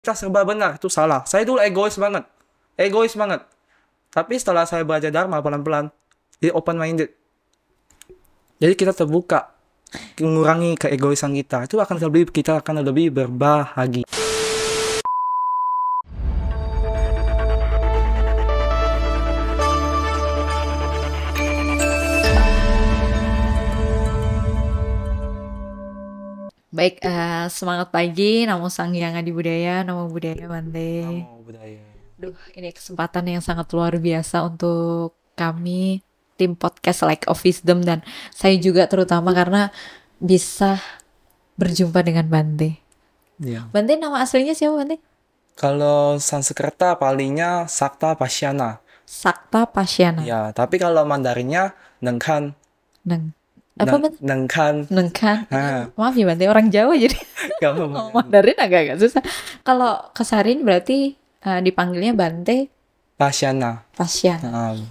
kita serba benar, itu salah. Saya dulu egois banget. Tapi setelah saya belajar Dharma pelan-pelan, jadi open minded. Jadi kita terbuka, mengurangi keegoisan kita. Itu kita akan lebih berbahagia. Baik, semangat pagi, namo Sanghyang Adi Budaya, namo Buddhaya Bante. Namo Buddhaya. Duh, ini kesempatan yang sangat luar biasa untuk kami, tim podcast Like of Wisdom, dan saya juga terutama karena bisa berjumpa dengan Bante. Ya. Bante, nama aslinya siapa Bante? Kalau Sanskerta palingnya Sakta Pasyana. Sakta Pasyana. Ya, tapi kalau Mandarinnya Nengkan. Apa Bante? Nengkan. Maaf ya Bante, orang Jawa jadi Kamu Mandarin agak susah. Kalau kesarin berarti dipanggilnya Bante Pasyana.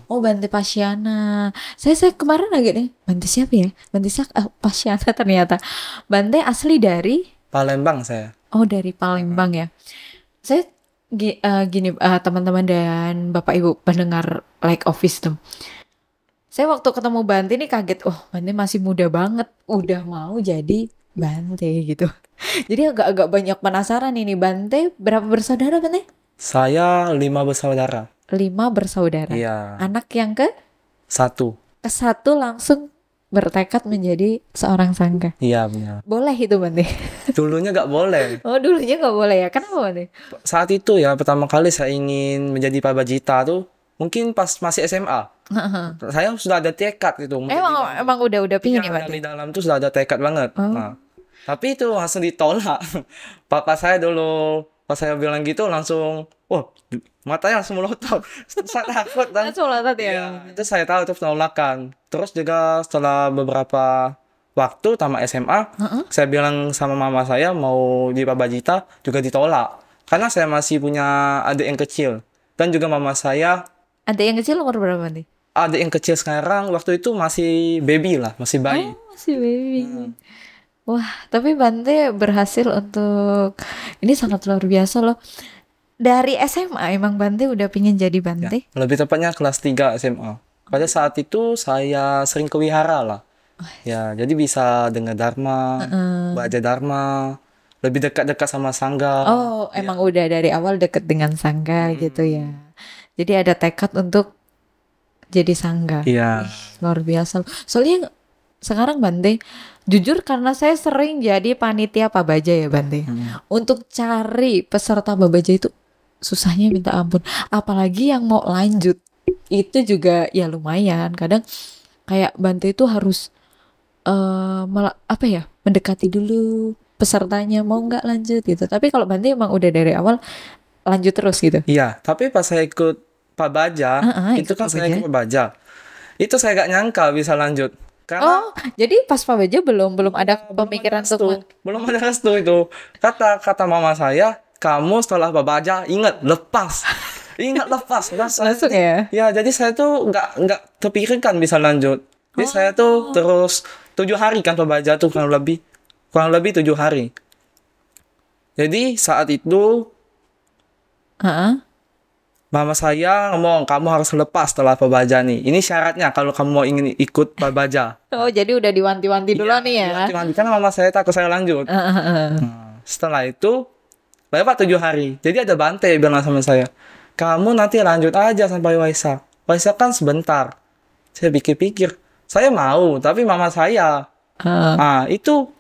Oh, Bante Pasyana. Saya kemarin agak nih, Bante siapa ya? Bante Pasyana ternyata. Bante asli dari Palembang saya. Oh, dari Palembang ya. Saya gini teman-teman dan Bapak Ibu pendengar Like of Wisdom. Saya waktu ketemu Bante ini kaget, Bante masih muda banget, udah mau jadi Bante gitu. Jadi agak banyak penasaran ini, Bante berapa bersaudara Bante? Saya 5 bersaudara. 5 bersaudara. Iya. Anak yang ke? 1. Ke-1 langsung bertekad menjadi seorang sangga. Iya benar. Boleh itu Bante? Dulunya nggak boleh. Oh, dulunya nggak boleh ya? Kenapa Bante? Saat itu ya pertama kali saya ingin menjadi pabajita tuh mungkin pas masih SMA. Saya sudah ada tekad gitu. Emang udah pingin ya Bante? Di dalam tuh sudah ada tekad banget. Oh. Nah, tapi itu langsung ditolak. Papa saya dulu pas saya bilang gitu langsung, matanya langsung melotot. Saya takut dan Langsung lotot ya. itu saya tahu itu penolakan. Terus juga setelah beberapa waktu tamat SMA, saya bilang sama mama saya mau di pabajita juga ditolak. Karena saya masih punya adik yang kecil. Dan juga mama saya. Adik yang kecil umur berapa Bante? Adik yang kecil sekarang waktu itu masih baby lah, masih bayi. Oh, masih baby. Wah, tapi Bante berhasil untuk ini sangat luar biasa loh. Dari SMA emang Bante udah pingin jadi Bante? Ya, lebih tepatnya kelas 3 SMA. Pada saat itu saya sering ke wihara lah. Ya, jadi bisa dengar Dharma, baca Dharma, lebih dekat-dekat sama sangga. Oh, emang udah dari awal deket dengan sangga gitu ya. Jadi ada tekad untuk jadi sangga. Iya. Luar biasa. Soalnya sekarang Bante, jujur karena saya sering jadi panitia pabaja ya Bante. Untuk cari peserta pabaja itu susahnya minta ampun. Apalagi yang mau lanjut. Itu juga ya lumayan. Kadang kayak Bante itu harus mendekati dulu pesertanya mau nggak lanjut gitu. Tapi kalau Bante emang udah dari awal lanjut terus gitu. Iya, tapi pas saya ikut Pabaja, itu kan saya ikut Pabaja. Itu saya gak nyangka bisa lanjut. Karena jadi pas Pabaja belum ada pemikiran untuk belum ada restu itu. Kata mama saya, kamu setelah Pabaja ingat lepas. langsung ya. Ya, jadi saya tuh nggak terpikirkan bisa lanjut. Jadi saya tuh terus 7 hari kan Pabaja tuh kurang lebih 7 hari. Jadi saat itu mama saya ngomong, kamu harus lepas setelah Pabaja nih. Ini syaratnya kalau kamu mau ingin ikut Pabaja. Oh, jadi udah diwanti-wanti dulu nih ya. Diwanti-wanti, karena mama saya takut saya lanjut. Setelah itu, lewat 7 hari. Jadi ada Bante bilang sama saya, kamu nanti lanjut aja sampai Waisak. Waisak kan sebentar. Saya pikir-pikir, saya mau, tapi mama saya. Itu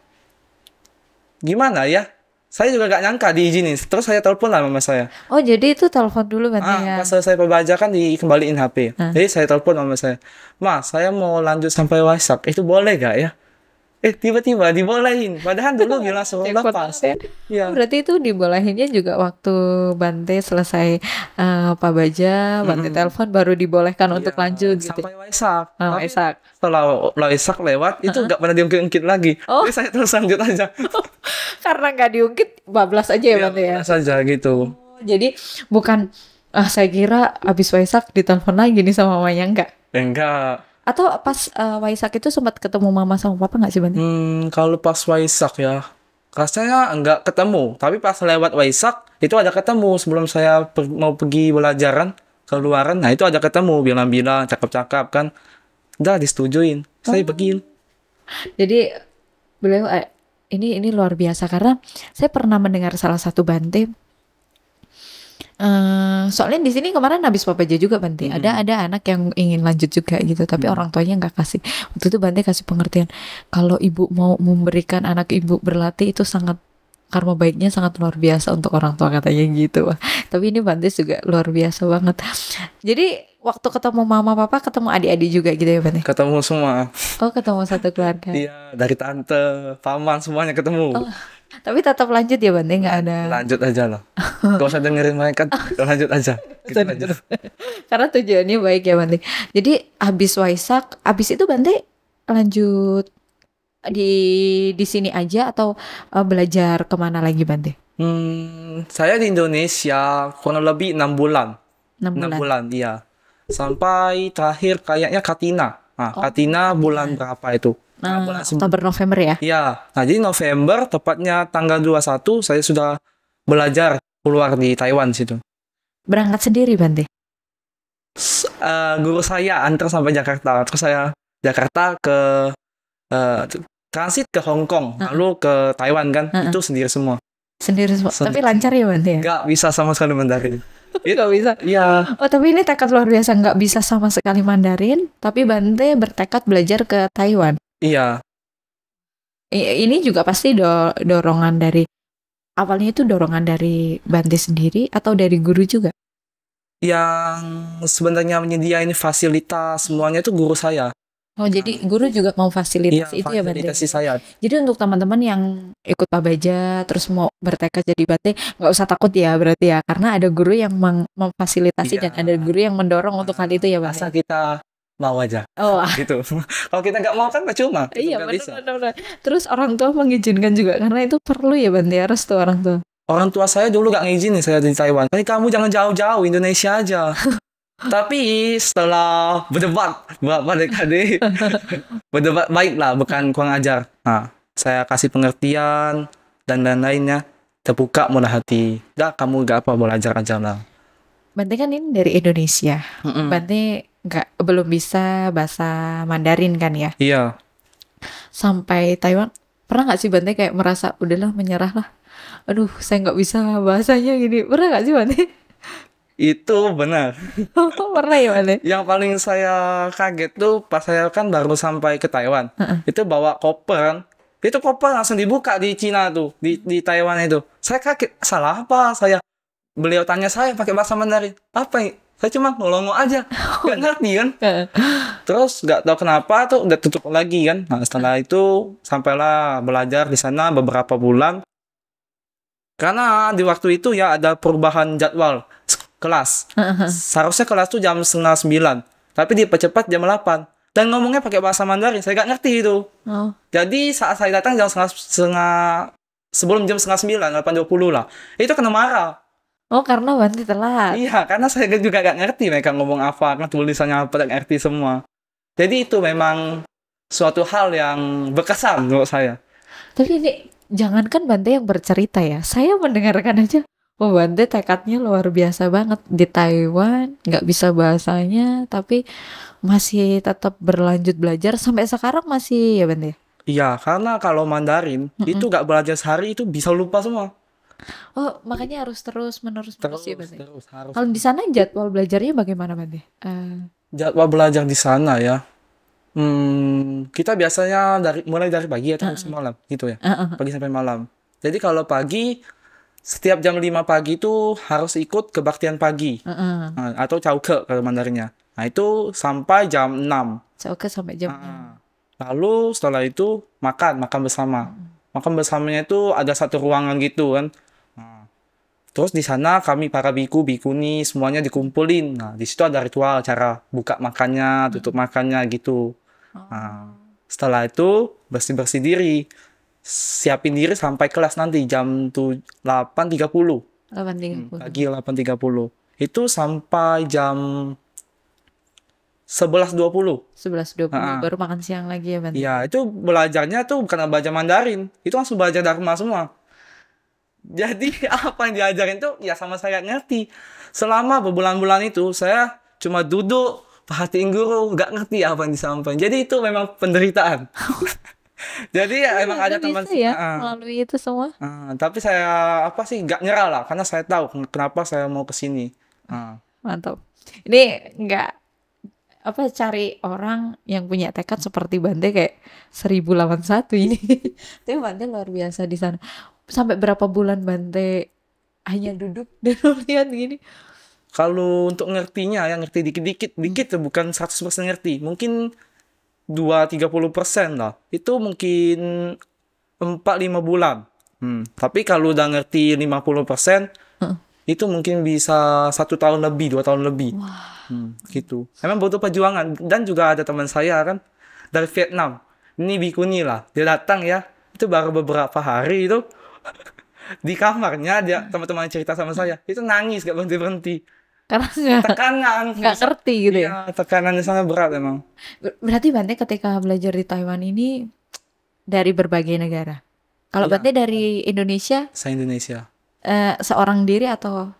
gimana ya? Saya juga gak nyangka diizinin. Terus saya telepon lah mama saya. Oh, jadi itu telepon dulu Bante ya? Pas selesai Pabaja kan dikembaliin HP. Jadi saya telepon mama saya. Ma, saya mau lanjut sampai Waisak. Itu boleh gak ya? Tiba-tiba dibolehin. Padahal dulu bilang langsung lepas. Ya. Berarti itu dibolehinnya juga waktu Bante selesai Pabaja, Bante telepon baru dibolehkan untuk lanjut gitu. Sampai Waisak. Waisak. Setelah Waisak lewat, itu gak pernah diungkit-ungkit lagi. Jadi saya terus lanjut aja. Karena gak diungkit, bablas aja ya Bante ya? Bablas aja gitu. Jadi bukan, saya kira abis Waisak ditelepon lagi nih sama mamanya, enggak? Enggak. Atau pas Waisak itu sempat ketemu mama sama papa nggak sih Bante? Kalau pas Waisak ya, Rasanya nggak ketemu, tapi pas lewat Waisak itu ada ketemu sebelum saya mau pergi belajaran keluaran. Nah itu ada ketemu, bilang-bilang, cakap-cakap kan, udah disetujuin, saya pergi. Jadi beliau ini luar biasa karena saya pernah mendengar salah satu Bante. Soalnya di sini kemarin habis Papaja juga Bante. Ada anak yang ingin lanjut juga gitu, tapi orang tuanya nggak kasih. Waktu itu Bante kasih pengertian kalau ibu mau memberikan anak ibu berlatih itu sangat karma baiknya sangat luar biasa untuk orang tua katanya gitu. Wah, tapi ini Bante juga luar biasa banget. Jadi waktu ketemu mama papa ketemu adik-adik juga gitu ya Bante? Ketemu semua. Oh ketemu satu keluarga. Iya, dari tante, paman semuanya ketemu. Tapi tetap lanjut ya Bante, nggak ada. Lanjut aja lah. Gak usah dengerin mereka, lanjut aja. Gitu aja. Karena tujuannya baik ya Bante. Jadi habis Waisak, habis itu Bante lanjut di sini aja atau belajar kemana lagi Bante? Saya di Indonesia kurang lebih 6 bulan. 6 bulan. 6 bulan, iya. Sampai terakhir kayaknya Katina. Nah, Katina bulan berapa itu? Nah, Oktober November ya? Iya. Nah, jadi November tepatnya tanggal 21 saya sudah belajar keluar di Taiwan situ. Berangkat sendiri Bante? Guru saya antar sampai Jakarta. Terus saya Jakarta ke transit ke Hong Kong, lalu ke Taiwan kan. Itu sendiri semua. Sendiri semua. Tapi lancar ya Bante ya? Nggak bisa sama sekali Mandarin. Nggak bisa? Iya. Oh tapi ini tekad luar biasa, nggak bisa sama sekali Mandarin, tapi Bante bertekad belajar ke Taiwan. Iya. Ini juga pasti dorongan dari, awalnya itu dorongan dari Bante sendiri atau dari guru juga? Yang sebenarnya menyediain fasilitas semuanya itu guru saya. Oh jadi guru juga mau fasilitasi itu ya Bante? Fasilitasi saya. Jadi untuk teman-teman yang ikut Pabaja terus mau bertekad jadi Bante, nggak usah takut ya berarti ya, karena ada guru yang memfasilitasi dan ada guru yang mendorong untuk hal itu ya Bante. Asal kita mau aja. Oh gitu. Kalau kita nggak mau kan percuma. Iya benar. Terus orang tua mengizinkan juga karena itu perlu ya Bante, harus tuh orang tua. Orang tua saya dulu gak ngizinin saya di Taiwan. Kamu jangan jauh-jauh, Indonesia aja. Tapi setelah berdebat beberapa dekade, berdebat baiklah, bukan kurang ajar. Nah, saya kasih pengertian dan lain-lainnya, terbuka mudah hati. Kamu gak apa, belajar aja lah. Bante kan ini dari Indonesia. Bante belum bisa bahasa Mandarin kan ya? Iya. Sampai Taiwan, pernah gak sih Bante kayak merasa udahlah menyerah lah? Aduh, saya nggak bisa bahasanya gini. Pernah gak sih Bante? Itu benar. Pernah ya Bante? Yang paling saya kaget tuh pas saya kan baru sampai ke Taiwan. Itu bawa koper kan. Itu koper langsung dibuka di Cina tuh, di Taiwan itu. Saya kaget, salah apa saya? Beliau tanya saya pakai bahasa Mandarin. Apa ini? Saya cuma ngelongo aja. Gak ngerti kan. Terus gak tahu kenapa tuh udah tutup lagi kan. Nah setelah itu sampailah belajar di sana beberapa bulan. Karena di waktu itu ya ada perubahan jadwal kelas. Seharusnya kelas tuh jam 8:30, tapi dipercepat jam 8. Dan ngomongnya pakai bahasa Mandarin, saya gak ngerti itu. Jadi saat saya datang jam sebelum jam 8:30, 8:20 lah, itu kena marah. Oh karena Bante telat. Iya, karena saya juga gak ngerti mereka ngomong apa, kan tulisannya apa, gak ngerti semua. Jadi itu memang suatu hal yang berkesan menurut saya. Tapi ini jangankan Bante yang bercerita ya, saya mendengarkan aja. Wah Bante tekadnya luar biasa banget di Taiwan, nggak bisa bahasanya, tapi masih tetap berlanjut belajar sampai sekarang masih ya Bante? Iya, karena kalau Mandarin itu nggak belajar sehari itu bisa lupa semua. Oh makanya harus terus menerus ya Bante? Terus harus. Kalau di sana jadwal belajarnya bagaimana Bante? Jadwal belajar di sana ya, kita biasanya mulai dari pagi atau sampai malam gitu ya, pagi sampai malam. Jadi kalau pagi setiap jam 5 pagi itu harus ikut kebaktian pagi atau cauke kalau Mandarinnya. Nah itu sampai jam 6. Cauke sampai jam 6. Lalu setelah itu makan bersama. Makan bersamanya itu ada satu ruangan gitu kan. Terus di sana kami para biku bikuni semuanya dikumpulin. Nah di situ ada ritual cara buka makannya, tutup makannya gitu. Nah, setelah itu bersih diri. Siapin diri sampai kelas nanti jam 8.30. Pagi 8.30. Itu sampai jam 11.20. 11.20 Ah, baru makan siang lagi ya Bante. iya, itu belajarnya tuh bukan belajar Mandarin. Itu langsung belajar Dharma semua. Jadi apa yang diajarin tuh ya sama saya ngerti. Selama berbulan-bulan itu saya cuma duduk perhatiin guru, nggak ngerti apa yang disampaikan. Jadi itu memang penderitaan. Jadi ya emang ada Bante teman. bisa ya melalui itu semua. Tapi saya apa sih nggak nyerah lah karena saya tahu kenapa saya mau ke sini. Mantap. Ini nggak apa cari orang yang punya tekad seperti Bante kayak 1081 ini. Tapi Bante luar biasa di sana. Sampai berapa bulan Bante hanya duduk dan lihat gini? Kalau untuk ngertinya ya ngerti dikit-dikit, dikit tuh bukan 100% ngerti. Mungkin 2-30% lah. Itu mungkin 4-5 bulan. Tapi kalau udah ngerti 50%, itu mungkin bisa 1 tahun lebih, 2 tahun lebih. Gitu. Emang butuh perjuangan. Dan juga ada teman saya kan dari Vietnam. Ini bikuni lah. Dia datang ya. Itu baru beberapa hari itu di kamarnya dia teman-teman cerita sama saya. Itu nangis gak berhenti-berhenti. Karena Tekanan. nggak ngerti gitu ya. Iya, tekanannya sangat berat emang. Berarti Bante ketika belajar di Taiwan ini dari berbagai negara. Kalau Iya. Bante dari Indonesia, Saya Indonesia. seorang diri atau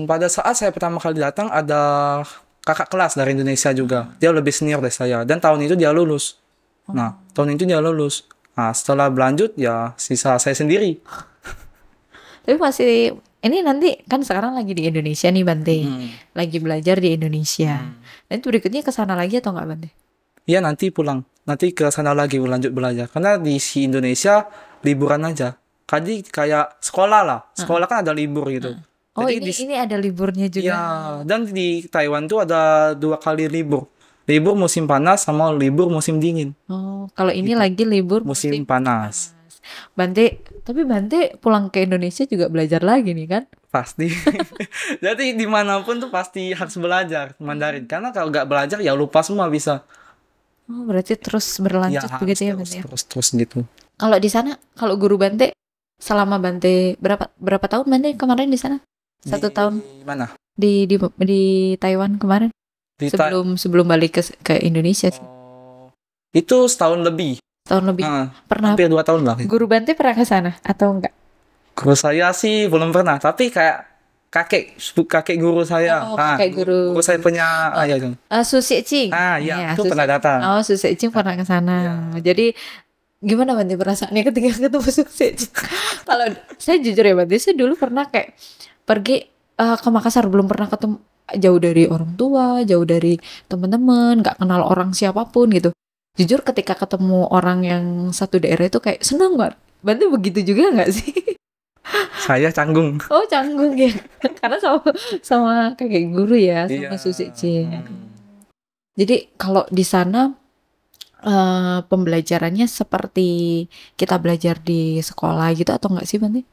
Pada saat saya pertama kali datang ada kakak kelas dari Indonesia juga. Dia lebih senior dari saya. Dan tahun itu dia lulus. Nah, tahun itu dia lulus. Nah, setelah berlanjut ya sisa saya sendiri. tapi masih ini nanti kan sekarang lagi di Indonesia nih Bante, lagi belajar di Indonesia. Dan berikutnya ke sana lagi atau enggak Bante? Iya, nanti pulang. Nanti ke sana lagi lanjut belajar. Karena di si Indonesia liburan aja. Jadi kayak sekolah lah. Sekolah kan ada libur gitu. Oh Jadi ini ada liburnya juga. ya, dan di Taiwan tuh ada 2 kali libur. Libur musim panas sama libur musim dingin. Oh, kalau ini lagi libur Musim panas. Bante, tapi Bante pulang ke Indonesia juga belajar lagi nih kan? Pasti. Jadi dimanapun tuh pasti harus belajar Mandarin. Karena kalau nggak belajar ya lupa semua bisa. Oh, berarti terus berlanjut begitu ya Bante ya? Terus gitu. Kalau di sana, kalau guru Bante selama Bante berapa tahun Bante kemarin di sana? 1 tahun Di mana? di Taiwan kemarin Di sebelum balik ke Indonesia sih. Itu setahun lebih. Tahun lebih. Pernah Hampir 2 tahun lah. guru Bante pernah ke sana atau enggak? Guru saya sih belum pernah, tapi kayak kakek guru saya. Kakek guru saya punya ya itu. Su Xie-Ching. Iya, itu pernah datang. Oh, Su Xie-Ching pernah ke sana. Jadi gimana Bante perasaannya ketika ketemu Su Xie-Ching? Kalau saya jujur ya Bante, saya dulu pernah kayak pergi ke Makassar, belum pernah ketemu, jauh dari orang tua, jauh dari teman-teman, nggak kenal orang siapapun gitu. Jujur ketika ketemu orang yang satu daerah itu kayak senang banget. Bante begitu juga nggak sih? Saya canggung. Oh, canggung ya. Karena sama kakek guru ya, sama Su Xie-Ching. Jadi kalau di sana pembelajarannya seperti kita belajar di sekolah gitu atau enggak sih Bante?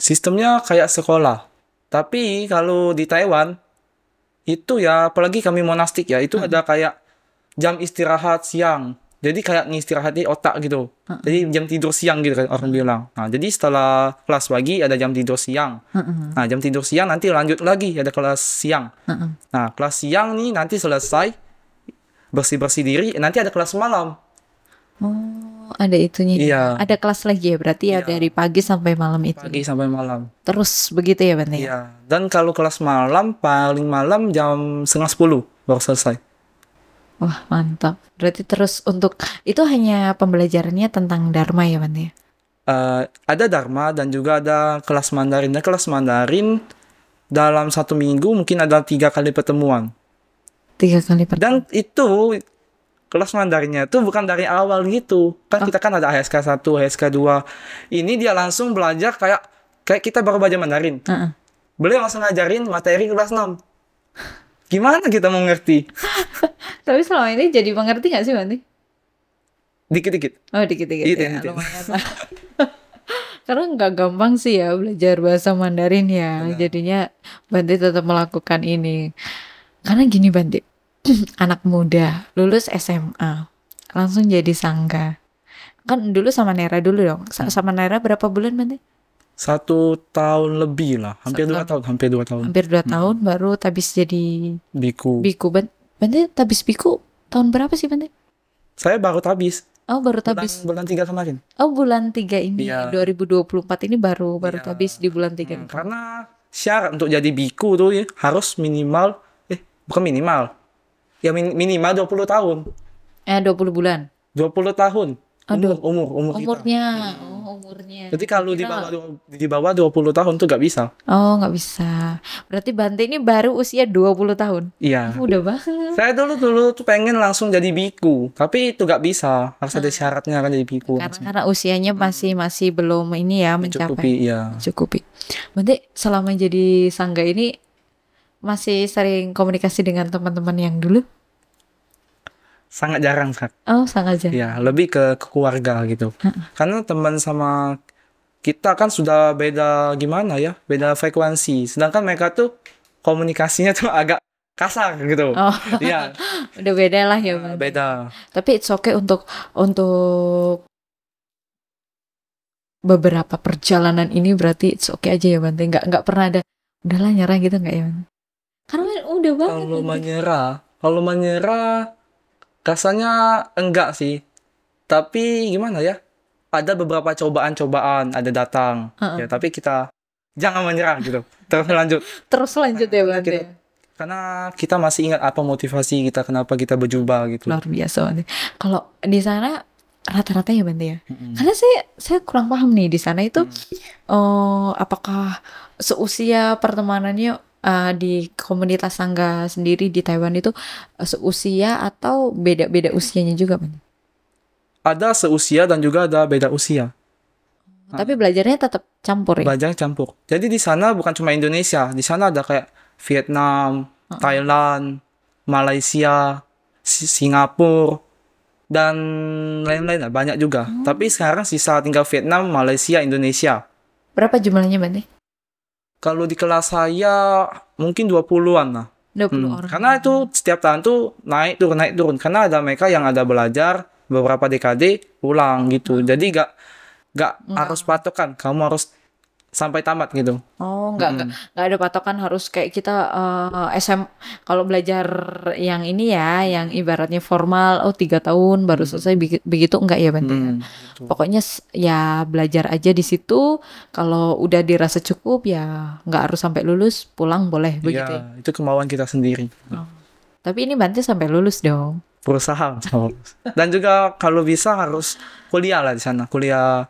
Sistemnya kayak sekolah. Tapi kalau di Taiwan itu ya apalagi kami monastik ya, itu ada kayak jam istirahat siang. Jadi kayak ngistirahatin otak gitu. Jadi jam tidur siang gitu kan orang bilang. Nah, jadi setelah kelas pagi ada jam tidur siang. Nah, jam tidur siang nanti lanjut lagi ada kelas siang. Nah, kelas siang nih nanti selesai bersih-bersih diri, nanti ada kelas malam. Oh, ada itunya. Iya. Ada kelas lagi ya, berarti ya dari pagi sampai malam itu. Pagi sampai malam. Terus begitu ya Bante? Iya. Dan kalau kelas malam paling malam jam 9:30 baru selesai. Wah, mantap. Berarti terus untuk itu hanya pembelajarannya tentang Dharma ya Bante? Ada Dharma dan juga ada kelas Mandarin. Dan kelas Mandarin dalam 1 minggu mungkin ada 3 kali pertemuan. 3 kali pertemuan. Dan itu kelas Mandarinnya itu bukan dari awal gitu. Kan kita kan ada HSK 1, HSK 2. Ini dia langsung belajar kayak kita baru belajar Mandarin. Beliau langsung ngajarin materi kelas 6. Gimana kita mau ngerti? Tapi selama ini jadi mengerti gak sih Bante? Dikit-dikit. Oh, dikit-dikit ya, Dikit. lumayan lah. Karena nggak gampang sih ya belajar bahasa Mandarin ya. Jadinya Bante tetap melakukan ini. Karena gini Bante, anak muda lulus SMA langsung jadi sangga. Kan dulu sama Nera dulu dong. Sama Nera berapa bulan Bante? 1 tahun lebih lah, hampir 2 tahun. Hampir 2 tahun baru habis jadi biku. biku. Bante tabis biku tahun berapa sih Bante? Saya baru tabis Oh baru bulan tabis. bulan 3 kemarin. Oh bulan 3 ini Iya. 2024 ini baru Iya. tabis di bulan 3. Karena syarat untuk jadi biku tuh ya, harus minimal bukan minimal. Ya minimal 20 tahun. 20 bulan. 20 tahun. Aduh. Umur kita. Umurnya. Oh umurnya. Jadi kalau Kira- di bawah 20 tahun tuh gak bisa. Oh nggak bisa. Berarti Bante ini baru usia 20 tahun. Iya. Udah banget. Saya dulu tuh pengen langsung jadi biku, tapi itu gak bisa. Harus ada syaratnya kan jadi biku. Karena usianya masih belum ini ya mencapai. Mencukupi, ya. Cukupi. Bante selama jadi sangga ini masih sering komunikasi dengan teman-teman yang dulu? Sangat jarang, Kak. Oh sangat jarang. Ya, lebih ke keluarga gitu. Karena teman sama kita kan sudah beda gimana ya, beda frekuensi. Sedangkan mereka tuh komunikasinya tuh agak kasar gitu. Oh. Iya, Udah beda lah ya Bante. beda. Tapi it's okay untuk beberapa perjalanan ini berarti it's okay aja ya Bante. Nggak pernah ada udahlah nyerah gitu nggak ya Bante? Karena kan udah banget. Kalau menyerah rasanya enggak sih. Tapi gimana ya? Ada beberapa cobaan-cobaan ada datang. Ya, tapi kita jangan menyerah gitu. Terus lanjut. Terus lanjut ya Bante. Karena kita masih ingat apa motivasi kita, kenapa kita berjubah gitu. Luar biasa Bante. Kalau di sana rata-rata ya Bante ya. Karena saya kurang paham nih di sana itu apakah seusia pertemanannya di komunitas sangga sendiri di Taiwan itu seusia atau beda-beda usianya juga Bante? Ada seusia dan juga ada beda usia. Tapi belajarnya tetap campur ya? Belajar campur. Jadi di sana bukan cuma Indonesia, di sana ada kayak Vietnam, Thailand, Malaysia, Singapura, dan lain-lain lah, banyak juga. Tapi sekarang sisa tinggal Vietnam, Malaysia, Indonesia. Berapa jumlahnya Bante? Kalau di kelas saya mungkin 20-an lah. 20 orang. Karena itu setiap tahun tuh naik turun. Karena ada mereka yang ada belajar beberapa dekade pulang gitu. Jadi gak harus patokan, kamu harus sampai tamat gitu. Oh, nggak ada patokan harus kayak kita kalau belajar yang ini ya, yang ibaratnya formal, 3 tahun baru selesai begitu enggak ya Bante? Gitu. Pokoknya ya belajar aja di situ. Kalau udah dirasa cukup ya nggak harus sampai lulus, pulang boleh begitu. Ya, itu kemauan kita sendiri. Tapi ini Bante sampai lulus dong. Berusaha. Dan juga kalau bisa harus kuliah lah di sana, kuliah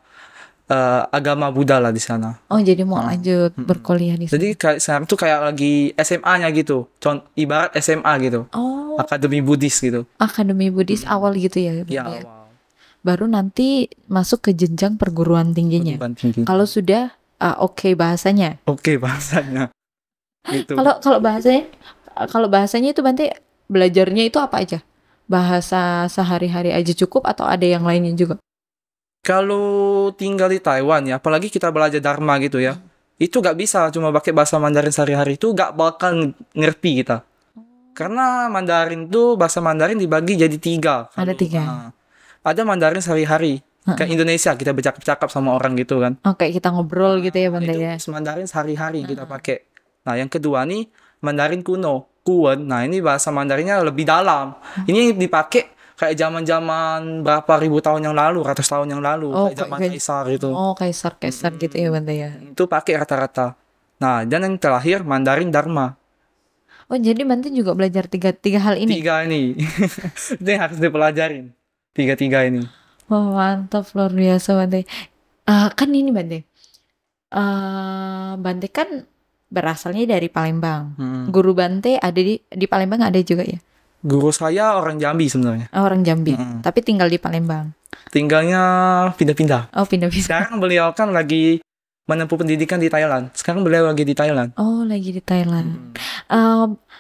agama Buddha lah di sana. Oh, jadi mau lanjut berkuliah di sana. Jadi sekarang tuh kayak lagi SMA-nya gitu. Ibarat SMA gitu. Oh, Akademi Buddhis gitu. akademi Buddhis awal gitu ya. Ya, Bante? wow. Baru nanti masuk ke jenjang perguruan tingginya. Perguruan tinggi. Kalau sudah oke bahasanya. Oke bahasanya. Gitu. Kalau bahasanya itu Bante belajarnya itu apa aja? Bahasa sehari-hari aja cukup atau ada yang lainnya juga? Kalau tinggal di Taiwan ya, apalagi kita belajar Dharma gitu ya, itu gak bisa cuma pakai bahasa Mandarin sehari-hari, itu gak bakal ngerti kita. Karena Mandarin tuh, bahasa Mandarin dibagi jadi 3. Ada 3. Ada Mandarin sehari-hari. Kayak Indonesia, kita bercakap-cakap sama orang gitu kan. Oke, kita ngobrol gitu ya Bante ya. Itu Mandarin sehari-hari kita pakai. Nah, yang kedua nih, Mandarin kuno, Kuwen. Nah, ini bahasa Mandarinnya lebih dalam. Ini dipakai kayak zaman-zaman berapa ribu tahun yang lalu, ratus tahun yang lalu, kayak zaman kaisar gitu. Oh, kaisar gitu ya Bante ya. Itu pakai rata-rata. Nah, dan yang terakhir Mandarin Dharma. Oh, jadi Bante juga belajar tiga hal ini. 3 ini. Itu yang harus dipelajarin. 3 ini. Wah, mantap, luar biasa Bante. Kan ini Bante. Bante kan berasalnya dari Palembang. Guru Bante ada di Palembang ada juga ya? Guru saya orang Jambi sebenarnya. Orang Jambi, tapi tinggal di Palembang. Tinggalnya pindah-pindah. Oh, pindah-pindah. Sekarang beliau kan lagi menempuh pendidikan di Thailand. Sekarang beliau lagi di Thailand. Oh, lagi di Thailand.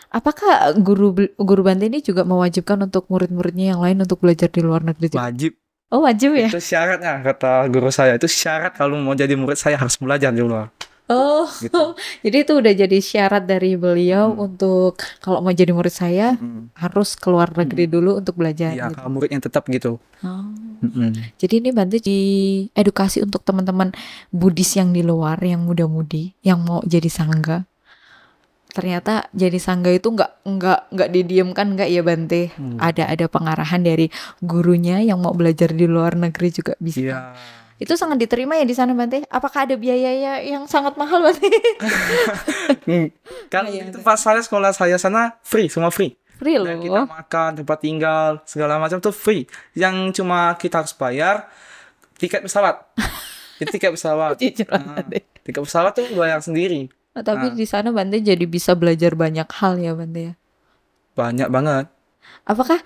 Apakah guru Bante ini juga mewajibkan untuk murid-muridnya yang lain untuk belajar di luar negeri juga? Wajib. Oh, wajib ya? Itu syaratnya, kata guru saya. Itu syarat kalau mau jadi murid saya harus belajar di luar. Oh, Gitu. jadi itu udah jadi syarat dari beliau untuk kalau mau jadi murid saya harus keluar negeri dulu untuk belajar. Iya, Gitu. kalau murid yang tetap gitu. Oh. Jadi ini Bante di edukasi untuk teman-teman Buddhis yang di luar, yang muda-mudi, yang mau jadi sangga. ternyata jadi sangga itu nggak didiamkan nggak ya Bante. Ada pengarahan dari gurunya yang mau belajar di luar negeri juga bisa. Iya. Itu sangat diterima ya di sana Bante. Apakah ada biaya yang sangat mahal Bante? Kan itu pas saya sekolah saya sana free, semua free. Free Dan kita loh. makan, tempat tinggal, segala macam tuh free. Yang cuma kita harus bayar tiket pesawat. Itu tiket pesawat. Jujur Nah, Bante. tiket pesawat tuh bayar sendiri. Tapi di sana Bante jadi bisa belajar banyak hal ya Bante ya. Banyak banget. Apakah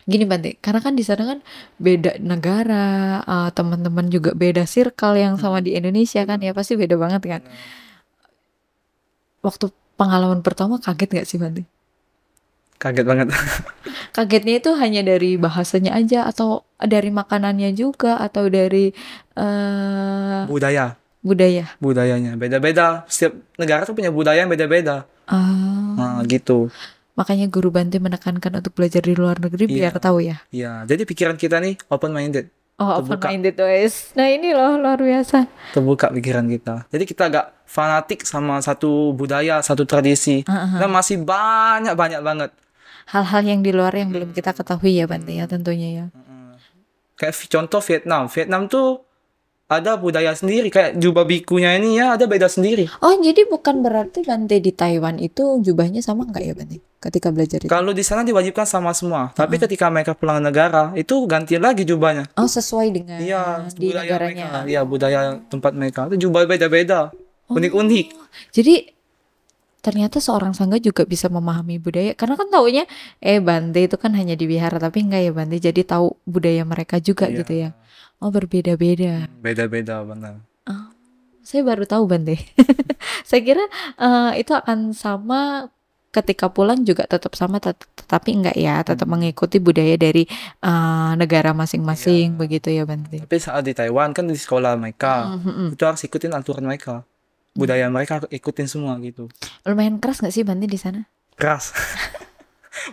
gini Bante, karena kan di sana kan beda negara, teman-teman juga beda circle yang sama di Indonesia kan ya pasti beda banget kan. Waktu pengalaman pertama kaget nggak sih Bante? Kaget banget. Kagetnya itu hanya dari bahasanya aja atau dari makanannya juga atau dari Budayanya beda-beda. Setiap negara tuh punya budaya yang beda-beda. Nah, gitu. Makanya guru Bante menekankan untuk belajar di luar negeri biar tahu ya. Iya, jadi pikiran kita nih open minded. Open minded guys. Nah ini loh luar biasa. Terbuka pikiran kita. Jadi kita agak fanatik sama satu budaya, satu tradisi. Dan masih banyak banget. Hal-hal yang di luar yang belum kita ketahui ya Bante ya tentunya ya. Kayak contoh Vietnam. Vietnam tuh ada budaya sendiri. Kayak jubah bikunya ini ya ada beda sendiri. Oh jadi bukan berarti Bante di Taiwan itu jubahnya sama nggak ya Bante? Ketika belajar itu? Kalau di sana diwajibkan sama semua. Tapi ketika mereka pulang negara itu ganti lagi jubahnya. Oh sesuai dengan di budaya negaranya. mereka. Iya, budaya tempat mereka. Itu jubah beda-beda. Unik-unik. Jadi ternyata seorang sangga juga bisa memahami budaya. Karena kan taunya Bante itu kan hanya di wihara, tapi enggak ya Bante. Jadi tahu budaya mereka juga gitu ya. Oh berbeda-beda. Beda-beda benar. Saya baru tahu Bante. Saya kira itu akan sama ketika pulang juga tetap sama, tetapi enggak ya, tetap mengikuti budaya dari negara masing-masing begitu ya Bante. Tapi saat di Taiwan kan di sekolah mereka itu harus ikutin aturan mereka. Budaya mereka ikutin semua gitu. Lumayan keras nggak sih Bante di sana? Keras.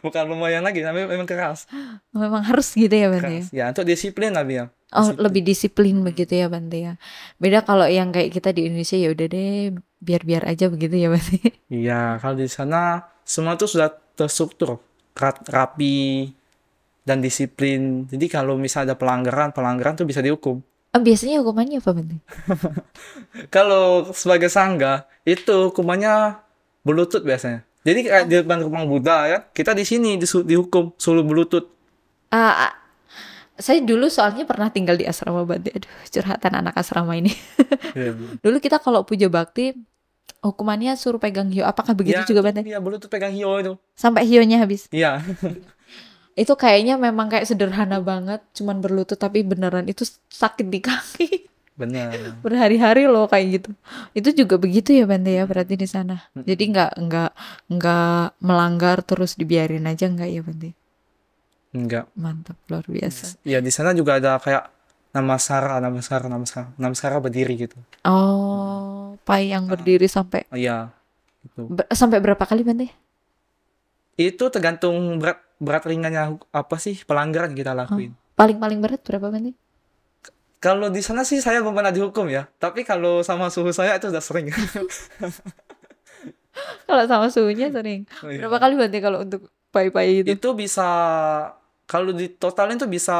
Bukan lumayan lagi, tapi memang keras. Memang harus gitu ya Bante. Ya, untuk disiplin lah ya. Oh, lebih disiplin begitu ya Bante ya. Beda kalau yang kayak kita di Indonesia ya udah deh biar-biar aja begitu ya Bante. Iya, kalau di sana semua tuh sudah terstruktur, rapi dan disiplin. Jadi kalau misalnya ada pelanggaran tuh bisa dihukum. Biasanya hukumannya apa Bante? Kalau sebagai sangga itu hukumannya berlutut biasanya. Jadi kayak di depan rumah Buddha ya, kita di sini dihukum suruh berlutut. Saya dulu soalnya pernah tinggal di asrama Bante. Aduh, curhatan anak asrama ini. Dulu kita kalau puja bakti hukumannya suruh pegang hio. Apakah begitu juga Bante? Iya, berlutut pegang hio itu. Sampai hionya habis. Iya. Itu kayaknya memang kayak sederhana banget, cuman berlutut tapi beneran itu sakit di kaki. Benar. Berhari-hari loh kayak gitu. Itu juga begitu ya Bante ya berarti di sana. Jadi nggak melanggar terus dibiarin aja nggak ya Bante? Enggak. Mantap luar biasa. Ya di sana juga ada kayak nama Sara berdiri gitu. Oh, pai yang berdiri sampai. Iya. Itu. Sampai berapa kali Bante? Itu tergantung berat ringannya apa sih pelanggaran kita lakuin. Paling berat berapa Bante? Kalau di sana sih saya belum pernah dihukum ya. Tapi kalau sama suhu saya itu udah sering. Kalau sama suhunya sering. Berapa kali Bante kalau untuk pai-pai itu? Itu bisa kalau di totalin tuh bisa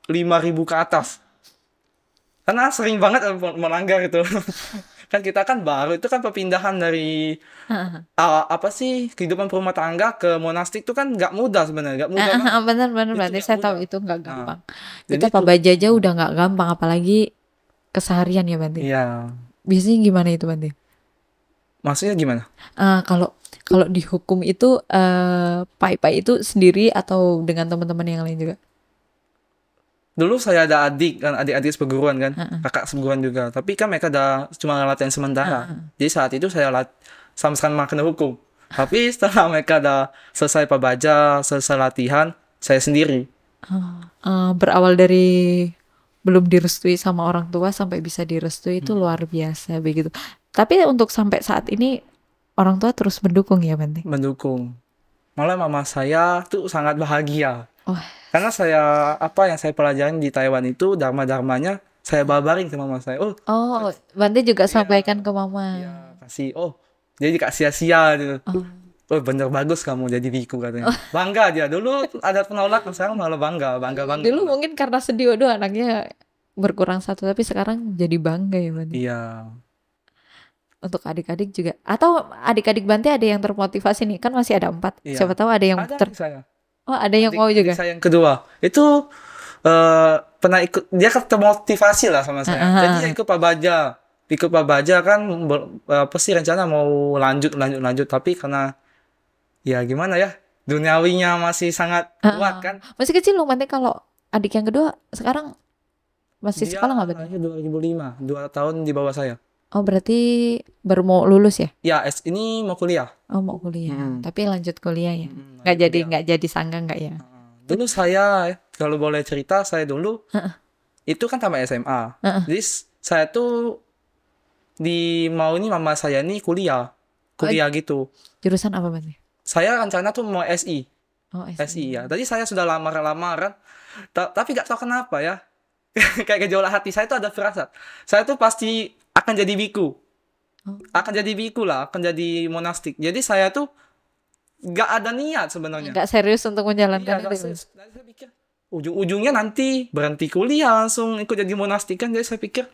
5.000 ke atas. Karena sering banget melanggar itu. Kan kita kan baru itu kan perpindahan dari apa sih kehidupan rumah tangga ke monastik itu kan nggak mudah sebenarnya, nggak mudah. Benar berarti saya tahu itu nggak gampang. Kita pabajah aja udah nggak gampang, apalagi keseharian ya Bante. Iya. Biasanya gimana itu Bante? Maksudnya gimana? Kalau dihukum itu pai-pai itu sendiri atau dengan teman-teman yang lain juga? Dulu saya ada adik-adik seperguruan kan, kakak seperguruan juga. Tapi kan mereka cuma latihan sementara. Jadi saat itu saya sama-sama kena hukum. Tapi setelah mereka selesai pabajah, selesai latihan, saya sendiri. Berawal dari belum direstui sama orang tua sampai bisa direstui itu luar biasa begitu. Tapi untuk sampai saat ini orang tua terus mendukung ya Bante? Mendukung. Malah mama saya tuh sangat bahagia. Karena yang saya pelajarin di Taiwan itu dharma-dharmanya saya babarin ke mama saya. Bante juga sampaikan ke mama. Iya, kasih, oh jadi gak sia-sia gitu. Oh. Oh bener bagus kamu jadi biku katanya. Bangga dia. Dulu ada penolak, sekarang malah bangga banget. Dulu mungkin karena sedih, waduh anaknya berkurang satu, tapi sekarang jadi bangga ya Bante. Iya. Untuk adik-adik juga. Atau adik-adik Bante ada yang termotivasi nih, kan masih ada 4. Iya. Siapa tahu ada yang Ada adik saya. Oh ada yang mau juga. Adik saya yang kedua itu pernah ikut, dia kan termotivasi lah sama saya. Jadi dia ikut Pabaja kan apa sih rencana mau lanjut, tapi karena ya gimana ya, duniawinya masih sangat kuat kan. Masih kecil loh Bante. Kalau adik yang kedua sekarang masih Dia sekolah nggak Bante? lahir 2005, 2 tahun di bawah saya. Oh berarti baru mau lulus ya? Ya, ini mau kuliah. Oh mau kuliah, tapi lanjut kuliah ya? Lanjut Nggak jadi sangga nggak ya? Dulu saya, kalau boleh cerita, saya dulu itu kan tamat SMA. Jadi saya tuh ini mama saya nih kuliah gitu. Jurusan apa Bante? Saya rencana tuh mau SI. Oh SI ya. Tadi saya sudah lamaran, tapi gak tahu kenapa ya. Kayak gejolak hati saya tuh ada firasat. Saya tuh pasti akan jadi biku. Akan jadi biku lah, akan jadi monastik. Jadi saya tuh gak ada niat sebenarnya. Gak serius untuk menjalankan itu. Saya pikir ujung-ujungnya nanti berhenti kuliah langsung ikut jadi monastik kan. Jadi saya pikir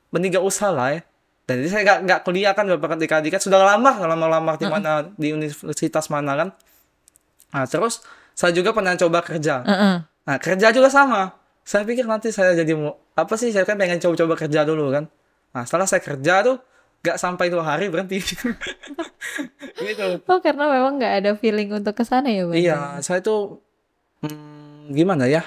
mending gak usah lah ya. Dan jadi saya gak kuliah kan beberapa kali kan sudah lama di mana, di universitas mana kan. Nah terus saya juga pernah coba kerja. Nah kerja juga sama. Saya pikir nanti saya jadi saya kan pengen coba-coba kerja dulu kan. Nah setelah saya kerja tuh gak sampai 2 hari berhenti. Gitu. Oh karena memang gak ada feeling untuk kesana ya Bante? Iya, saya tuh gimana ya,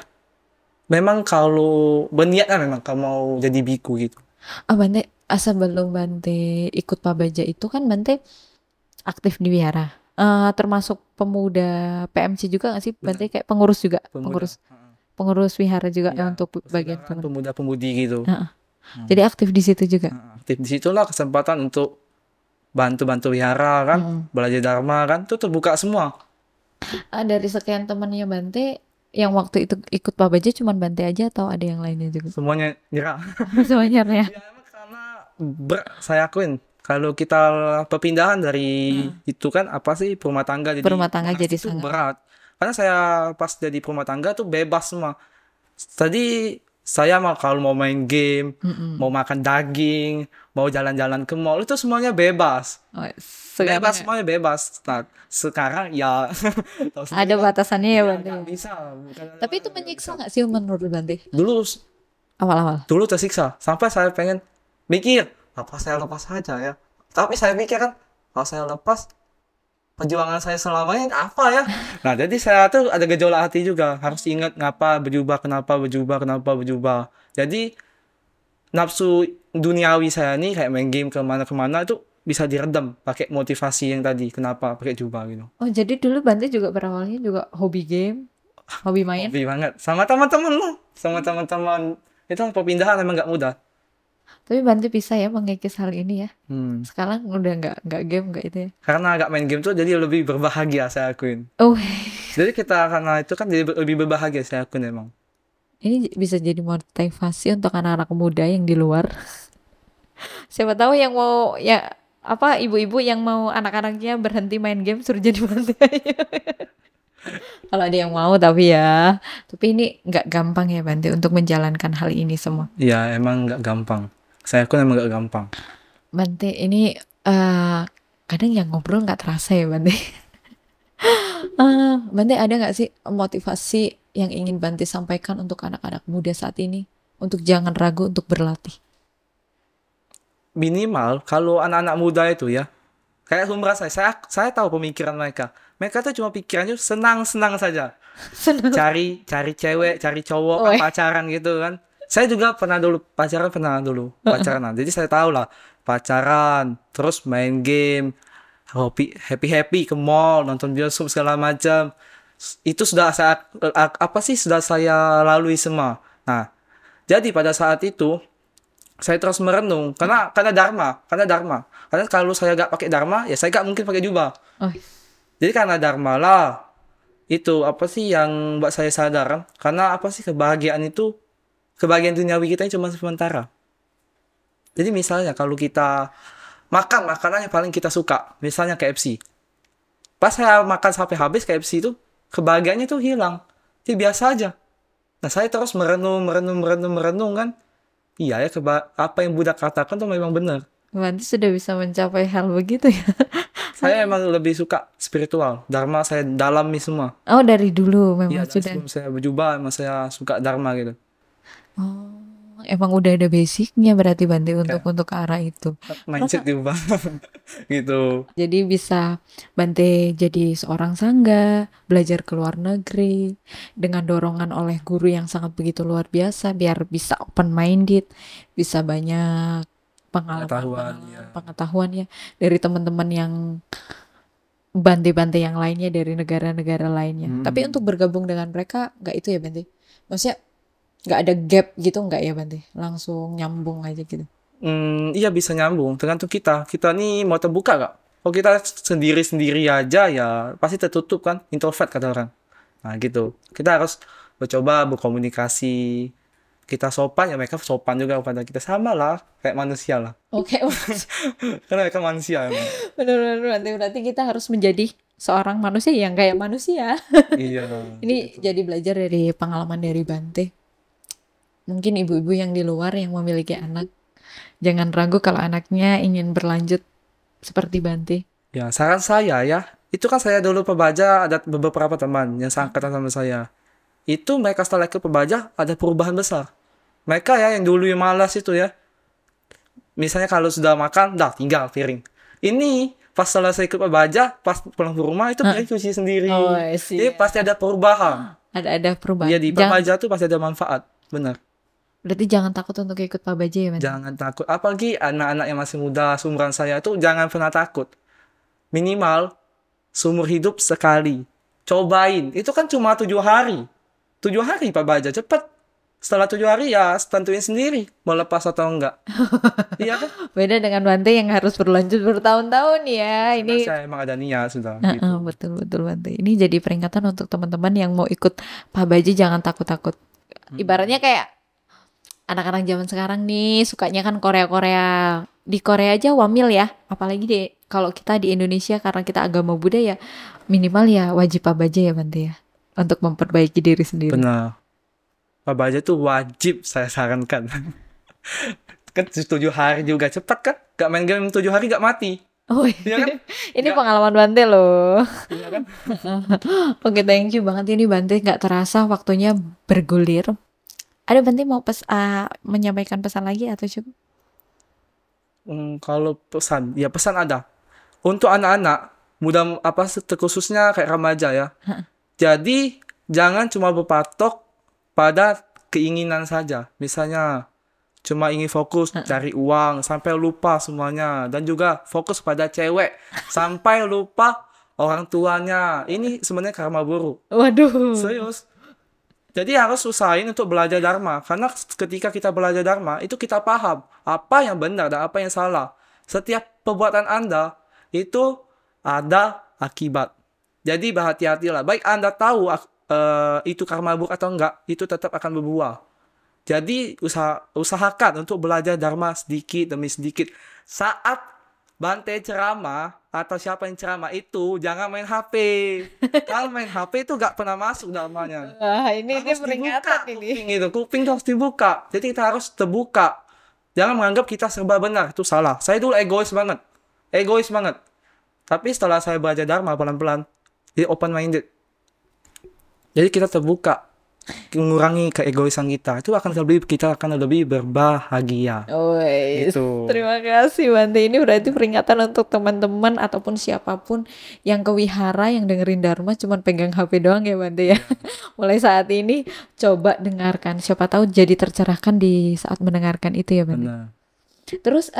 memang kalau berniat kan memang kalau mau jadi biku gitu. Bante, sebelum Bante ikut Pabaja itu kan Bante aktif di wihara, termasuk pemuda PMC juga nggak sih Bante? Kayak pengurus juga, pengurus wihara juga ya, untuk bagian pemuda-pemudi gitu. Jadi aktif di situ juga. Aktif di situlah kesempatan untuk bantu wihara kan, belajar dharma kan, itu terbuka semua. Dari sekian temannya Bante yang waktu itu ikut Pabaja cuman Bante aja atau ada yang lainnya juga? Semuanya nyerah. Semuanya ya. Ya emang karena saya akuin kalau kita perpindahan dari itu kan apa sih rumah tangga jadi itu berat. Karena saya pas jadi rumah tangga tuh bebas semua. Tadi saya kalau mau main game, mau makan daging, mau jalan-jalan ke mall itu semuanya bebas. Semuanya bebas. Nah, sekarang ya ada batasannya ya Bante. Bisa. Tapi itu menyiksa nggak sih menurut Bante? Dulu awal-awal. Dulu tersiksa sampai saya pengen mikir apa saya lepas saja ya. Tapi saya pikir kan kalau saya lepas perjuangan saya selama ini apa ya? Nah, jadi saya tuh ada gejolak hati juga. Harus ingat kenapa berubah. Jadi nafsu duniawi saya nih kayak main game kemana-kemana itu bisa diredam pakai motivasi yang tadi. Kenapa pakai jubah gitu. Oh, jadi dulu Bante juga berawalnya juga hobi game, hobi main? Hobi banget. Sama teman-teman loh. Sama teman-teman. Itu perpindahan emang nggak mudah. Tapi Bante bisa ya mengikis hal ini ya. Sekarang udah nggak game nggak itu ya. Karena agak main game tuh jadi lebih berbahagia saya akuin. Oh. Jadi karena itu kan jadi lebih berbahagia saya akuin emang. Ini bisa jadi motivasi untuk anak-anak muda yang di luar. Siapa tahu yang mau ya apa ibu-ibu yang mau anak-anaknya berhenti main game suruh jadi Bante. Kalau ada yang mau tapi ini nggak gampang ya Bante untuk menjalankan hal ini semua. Iya emang nggak gampang. Saya pun emang gak gampang. Bante ini kadang yang ngobrol gak terasa ya Bante. Bante ada gak sih motivasi yang ingin Bante sampaikan untuk anak-anak muda saat ini? Untuk jangan ragu untuk berlatih. Minimal kalau anak-anak muda itu ya, kayak umrah saya tahu pemikiran mereka. Mereka tuh cuma pikirannya senang-senang saja. Cari cewek, cari cowok, pacaran gitu kan. Saya juga pernah dulu pacaran. Jadi saya tahu lah pacaran, terus main game, happy ke mall, nonton bioskop segala macam. Itu sudah saya lalui semua. Nah, jadi pada saat itu saya terus merenung karena dharma. Karena kalau saya gak pakai dharma, ya saya gak mungkin pakai jubah. Jadi karena dharma lah. Itu apa sih yang buat saya sadar? Karena apa sih kebahagiaan duniawi kita cuma sementara. Jadi misalnya kalau kita makan makanan yang paling kita suka, misalnya KFC. Pas saya makan sampai habis KFC itu, kebahagiaannya tuh hilang. Itu biasa aja. Nah, saya terus merenung kan. Iya ya, apa yang Buddha katakan tuh memang benar. Berarti sudah bisa mencapai hal begitu ya. Saya emang lebih suka spiritual. Dharma saya dalami semua. Oh, dari dulu memang Iya, sudah. sebelum saya berjubah, emang saya suka Dharma gitu. Oh, emang udah ada basicnya berarti Bante untuk Kayak ke arah itu. mindset diubah. Gitu. Jadi bisa Bante jadi seorang sangga, belajar ke luar negeri, dengan dorongan oleh guru yang sangat begitu luar biasa, biar bisa open minded, bisa banyak Pengetahuan, ya. pengetahuan ya dari teman-teman yang Bante-Bante yang lainnya dari negara-negara lainnya. Tapi untuk bergabung dengan mereka nggak itu ya Bante? Maksudnya nggak ada gap gitu nggak ya Bante? Langsung nyambung aja gitu. Iya bisa nyambung. Tergantung kita. Kita nih mau terbuka gak? Kalau kita sendiri-sendiri aja ya pasti tertutup kan. Introvert kata orang. Nah gitu. Kita harus mencoba berkomunikasi. Kita sopan ya mereka sopan juga kepada kita. Sama lah. Kayak manusia lah. Oke, Karena mereka manusia emang. benar-benar berarti kita harus menjadi seorang manusia yang kayak manusia. Iya. Ini jadi belajar dari pengalaman dari Bante. Mungkin ibu-ibu yang di luar yang memiliki anak, jangan ragu kalau anaknya ingin berlanjut seperti Bante. Ya saran saya ya. Itu kan saya dulu pebaja ada beberapa teman yang seangkatan sama saya. Itu mereka setelah ikut pebaja ada perubahan besar. Mereka ya yang dulu yang malas itu ya. Misalnya kalau sudah makan, dah tinggal piring. Ini pas selesai ikut pebaja, pas pulang ke rumah itu dia cuci sendiri. Oh, I see. Jadi pasti ada perubahan. Ada perubahan. Iya di pebaja tuh pasti ada manfaat. Benar. Berarti jangan takut untuk ikut pabaja ya, Bante? Jangan takut. Apalagi anak-anak yang masih muda, seumuran saya itu jangan pernah takut. Minimal seumur hidup sekali. Cobain. Itu kan cuma 7 hari. 7 hari pebaja cepet. Setelah 7 hari ya tentuin sendiri mau lepas atau enggak. Iya kan? Beda dengan Bante yang harus berlanjut bertahun-tahun ya. Karena Ini saya emang ada niat sudah. Gitu. betul Bante. Ini jadi peringatan untuk teman-teman yang mau ikut pabaja, jangan takut-takut. Ibaratnya kayak anak-anak zaman sekarang nih sukanya kan Korea-Korea. Di Korea aja wamil ya. Apalagi kalau kita di Indonesia karena kita agama Buddha ya, minimal ya wajib pabaja ya Bante ya. Untuk memperbaiki diri sendiri. Benar. Pabaja tuh wajib saya sarankan. Kan 7 hari juga cepat kan? Gak main game 7 hari gak mati. Oh iya kan? Ini pengalaman Bante loh. Iya kan? Oke, thank you banget ini Bante. Gak terasa waktunya bergulir. Ada Bante mau menyampaikan pesan lagi atau cukup? Kalau pesan, ya pesan ada. Untuk anak-anak muda terkhususnya kayak remaja ya. Jadi jangan cuma berpatok pada keinginan saja. Misalnya cuma ingin fokus cari uang sampai lupa semuanya, dan juga fokus pada cewek sampai lupa orang tuanya. Ini sebenarnya karma buruk. Waduh. Serius. Jadi harus usahain untuk belajar Dharma. Karena ketika kita belajar Dharma, itu kita paham apa yang benar dan apa yang salah. Setiap perbuatan Anda itu ada akibat. Jadi berhati-hatilah. Baik Anda tahu itu karma buruk atau enggak, itu tetap akan berbuah. Jadi usahakan untuk belajar Dharma sedikit demi sedikit. Saat Bante ceramah atau siapa yang ceramah itu jangan main HP. Kalau main HP itu gak pernah masuk dharmanya. Wah, ini peringatan ini. kuping itu harus dibuka. Jadi kita harus terbuka. Jangan menganggap kita serba benar, itu salah. Saya dulu egois banget. Tapi setelah saya belajar Dharma pelan-pelan, jadi open minded. Jadi kita terbuka, mengurangi keegoisan kita. Itu kita akan lebih berbahagia. Gitu. Terima kasih Bante. Ini berarti peringatan untuk teman-teman ataupun siapapun yang ke wihara yang dengerin Dharma cuman pegang HP doang ya Bante ya. Mulai saat ini coba dengarkan. Siapa tahu jadi tercerahkan di saat mendengarkan itu ya Bante. Benar. Terus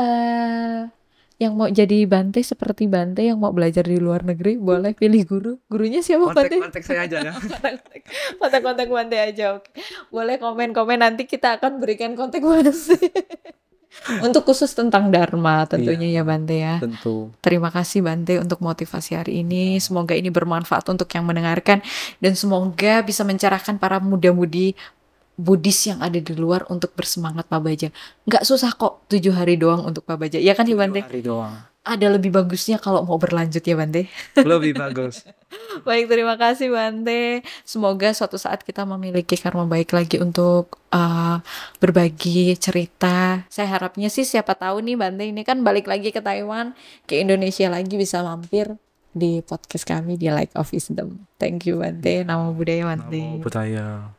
yang mau jadi Bante seperti Bante yang mau belajar di luar negeri boleh pilih guru. Gurunya siapa Bante? Kontak saya aja ya. Kontak Bante aja. Oke. Boleh komen-komen, nanti kita akan berikan kontak Bante. Untuk khusus tentang Dharma tentunya ya Bante ya. Tentu. Terima kasih Bante untuk motivasi hari ini. Semoga ini bermanfaat untuk yang mendengarkan dan semoga bisa mencerahkan para muda-mudi Buddhis yang ada di luar untuk bersemangat Pak Baja. Nggak susah kok 7 hari doang untuk Pak Baja. Ya kan ya 7 Bante? hari doang. Ada lebih bagusnya kalau mau berlanjut ya Bante. Lebih bagus. Baik, terima kasih Bante. Semoga suatu saat kita memiliki karma baik lagi untuk berbagi cerita. Saya harapnya sih siapa tahu nih Bante ini kan balik lagi ke Taiwan, ke Indonesia lagi bisa mampir di podcast kami di Light of Wisdom. Thank you Bante. Namo Buddhaya Bante. Namo Buddhaya.